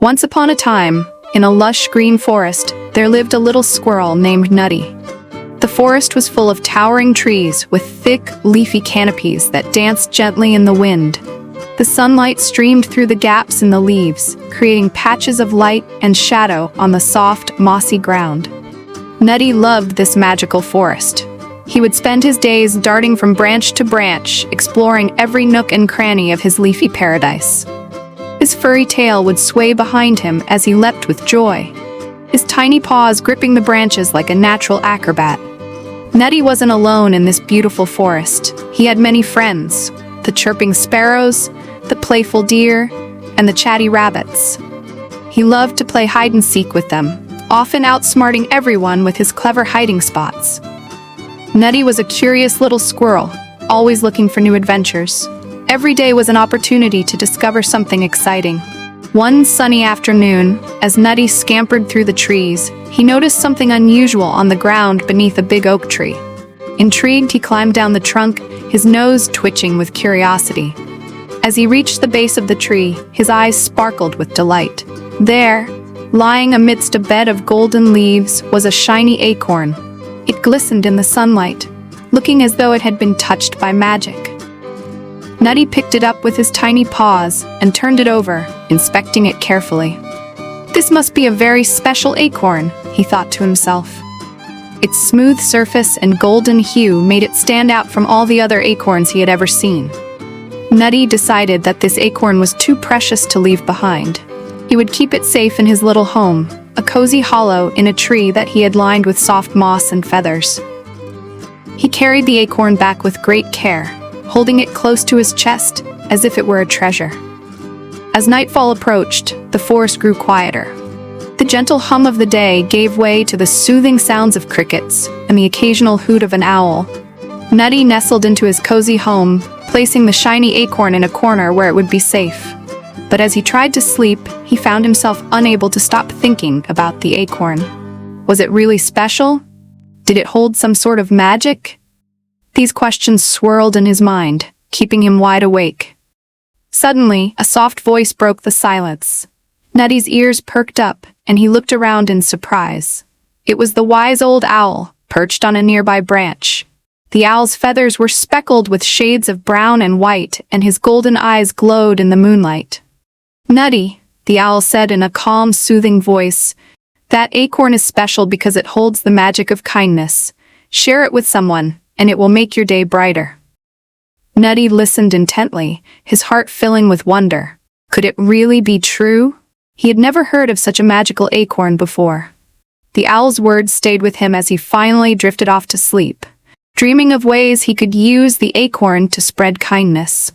Once upon a time, in a lush green forest, there lived a little squirrel named Nutty. The forest was full of towering trees with thick, leafy canopies that danced gently in the wind. The sunlight streamed through the gaps in the leaves, creating patches of light and shadow on the soft, mossy ground. Nutty loved this magical forest. He would spend his days darting from branch to branch, exploring every nook and cranny of his leafy paradise. His furry tail would sway behind him as he leapt with joy, his tiny paws gripping the branches like a natural acrobat. Nutty wasn't alone in this beautiful forest. He had many friends: the chirping sparrows, the playful deer, and the chatty rabbits. He loved to play hide-and-seek with them, often outsmarting everyone with his clever hiding spots. Nutty was a curious little squirrel, always looking for new adventures. Every day was an opportunity to discover something exciting. One sunny afternoon, as Nutty scampered through the trees, he noticed something unusual on the ground beneath a big oak tree. Intrigued, he climbed down the trunk, his nose twitching with curiosity. As he reached the base of the tree, his eyes sparkled with delight. There, lying amidst a bed of golden leaves, was a shiny acorn. It glistened in the sunlight, looking as though it had been touched by magic. Nutty picked it up with his tiny paws and turned it over, inspecting it carefully. "This must be a very special acorn," he thought to himself. Its smooth surface and golden hue made it stand out from all the other acorns he had ever seen. Nutty decided that this acorn was too precious to leave behind. He would keep it safe in his little home, a cozy hollow in a tree that he had lined with soft moss and feathers. He carried the acorn back with great care, holding it close to his chest as if it were a treasure. As nightfall approached, the forest grew quieter. The gentle hum of the day gave way to the soothing sounds of crickets and the occasional hoot of an owl. Nutty nestled into his cozy home, placing the shiny acorn in a corner where it would be safe. But as he tried to sleep, he found himself unable to stop thinking about the acorn. Was it really special? Did it hold some sort of magic? These questions swirled in his mind, keeping him wide awake. Suddenly, a soft voice broke the silence. Nutty's ears perked up, and he looked around in surprise. It was the wise old owl, perched on a nearby branch. The owl's feathers were speckled with shades of brown and white, and his golden eyes glowed in the moonlight. "Nutty," the owl said in a calm, soothing voice, "that acorn is special because it holds the magic of kindness. Share it with someone, and it will make your day brighter." Nutty listened intently, his heart filling with wonder. Could it really be true? He had never heard of such a magical acorn before. The owl's words stayed with him as he finally drifted off to sleep, dreaming of ways he could use the acorn to spread kindness.